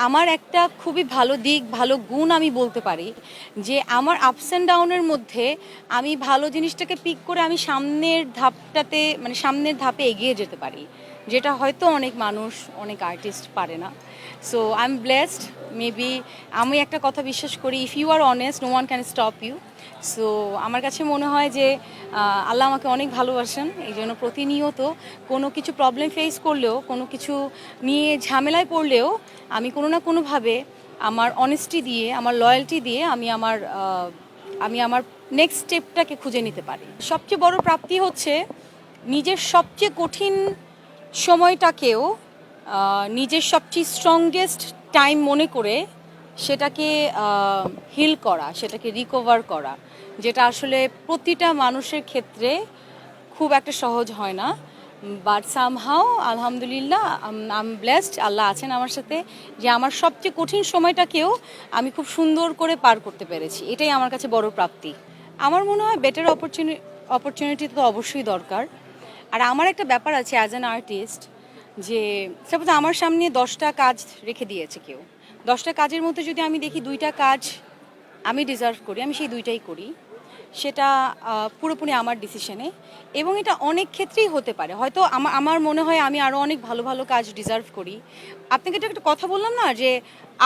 আমার একটা খুবই ভালো দিক, ভালো গুণ আমি বলতে পারি যে আমার আপস অ্যান্ড ডাউনের মধ্যে আমি ভালো জিনিসটাকে পিক করে আমি সামনের ধাপটাতে মানে সামনের ধাপে এগিয়ে যেতে পারি, যেটা হয়তো অনেক মানুষ, অনেক আর্টিস্ট পারে না। So I am blessed. Maybe আমি একটা কথা বিশ্বাস করি, if you are honest no one can stop you. So আমার কাছে মনে হয় যে আল্লাহ আমাকে অনেক ভালোবাসেন, এই জন্য প্রতিনিয়ত কোনো কিছু প্রবলেম ফেস করলেও, কোনো কিছু নিয়ে ঝামেলায় পড়লেও আমি কোনো না কোনোভাবে আমার অনেস্টি দিয়ে, আমার লয়্যালটি দিয়ে আমি আমার নেক্সট স্টেপটাকে খুঁজে নিতে পারি। সবচেয়ে বড় প্রাপ্তি হচ্ছে নিজের সবচেয়ে কঠিন সময়টাকেও নিজের সবচেয়ে স্ট্রংগেস্ট টাইম মনে করে সেটাকে হিল করা, সেটাকে রিকভার করা, যেটা আসলে প্রতিটা মানুষের ক্ষেত্রে খুব একটা সহজ হয় না। বাট সামহাও আলহামদুলিল্লাহ আম ব্লেসড, আল্লাহ আছেন আমার সাথে, যে আমার সবচেয়ে কঠিন সময়টাকেও আমি খুব সুন্দর করে পার করতে পেরেছি। এটাই আমার কাছে বড় প্রাপ্তি। আমার মনে হয় বেটার অপরচুনিটি তো অবশ্যই দরকার। আর আমার একটা ব্যাপার আছে অ্যাজ অ্যান আর্টিস্ট, যে সাপোজ আমার সামনে 10টা কাজ রেখে দিয়েছে কেউ, 10টা কাজের মধ্যে যদি আমি দেখি 2টা কাজ আমি ডিজার্ভ করি, আমি সেই 2টাই করি। সেটা পুরোপুরি আমার ডিসিশনে, এবং এটা অনেক ক্ষেত্রেই হতে পারে। হয়তো আমার মনে হয় আমি আরও অনেক ভালো ভালো কাজ ডিজার্ভ করি। আপনাকে তো একটা কথা বললাম না যে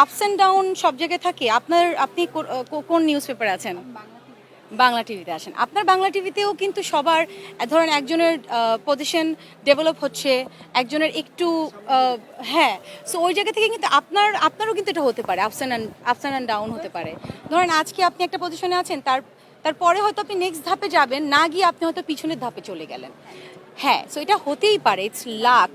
আপস অ্যান্ড ডাউন সব জায়গায় থাকে। আপনি কোন নিউজ পেপারে আছেন? বাংলা টিভিতে আসেন। আপনার বাংলা টিভিতেও কিন্তু সবার ধরেন একজনের পজিশন ডেভেলপ হচ্ছে, একজনের একটু হ্যাঁ। সো ওই জায়গা থেকে কিন্তু আপনারও কিন্তু এটা হতে পারে, আপস অ্যান্ড ডাউন হতে পারে। ধরেন আজকে আপনি একটা পজিশনে আছেন, তারপরে হয়তো আপনি নেক্সট ধাপে যাবেন, না গিয়ে আপনি হয়তো পিছনের ধাপে চলে গেলেন। হ্যাঁ, সো এটা হতেই পারে, ইটস লাক।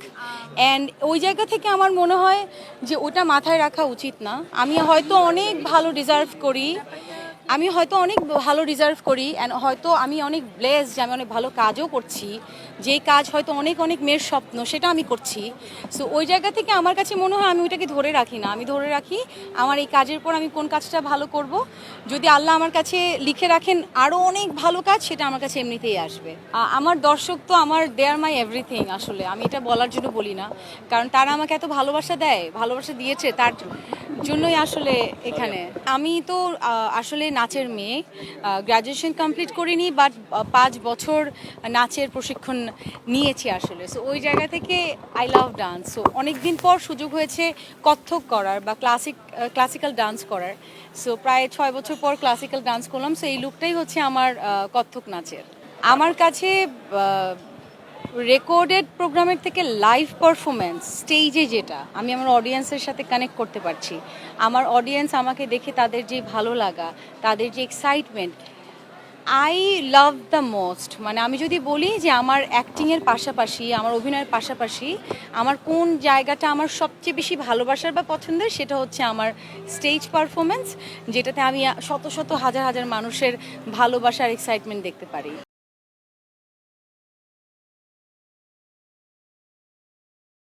অ্যান্ড ওই জায়গা থেকে আমার মনে হয় যে ওটা মাথায় রাখা উচিত না। আমি হয়তো অনেক ভালো ডিজার্ভ করি, অ্যান্ড হয়তো আমি অনেক ব্লেসড যে আমি অনেক ভালো কাজও করছি, যেই কাজ হয়তো অনেক অনেক মেয়ের স্বপ্ন সেটা আমি করছি। সো ওই জায়গা থেকে আমার কাছে মনে হয় আমি ওইটাকে ধরে রাখি না, আমি ধরে রাখি আমার এই কাজের পর আমি কোন কাজটা ভালো করব। যদি আল্লাহ আমার কাছে লিখে রাখেন আরও অনেক ভালো কাজ, সেটা আমার কাছে এমনিতেই আসবে। আমার দর্শক তো আমার দেয়ার মাই এভরিথিং। আসলে আমি এটা বলার জন্য বলি না, কারণ তারা আমাকে এত ভালোবাসা দেয়, ভালোবাসা দিয়েছে, তার জন্যই আসলে এখানে। আমি তো আসলে নাচের মেয়ে, গ্র্যাজুয়েশন কমপ্লিট করিনি, বাট 5 বছর নাচের প্রশিক্ষণ নিয়েছি আসলে। সো ওই জায়গা থেকে আই লাভ ডান্স। সো অনেক দিন পর সুযোগ হয়েছে কত্থক করার বা ক্লাসিক্যাল ডান্স করার। সো প্রায় 6 বছর পর ক্লাসিক্যাল ডান্স করলাম। সো এই লুকটাই হচ্ছে আমার কত্থক নাচের। আমার কাছে রেকর্ডেড প্রোগ্রামের থেকে লাইভ পারফরমেন্স স্টেজে, যেটা আমি আমার অডিয়েন্সের সাথে কানেক্ট করতে পারছি, আমার অডিয়েন্স আমাকে দেখে তাদের যে ভালো লাগা, তাদের যে excitement, I love the most. মানে আমি যদি বলি যে আমার অ্যাক্টিংয়ের পাশাপাশি, আমার অভিনয়ের পাশাপাশি আমার কোন জায়গাটা আমার সবচেয়ে বেশি ভালোবাসার বা পছন্দের, সেটা হচ্ছে আমার স্টেজ পারফরমেন্স, যেটাতে আমি শত শত হাজার হাজার মানুষের ভালোবাসার এক্সাইটমেন্ট দেখতে পারি।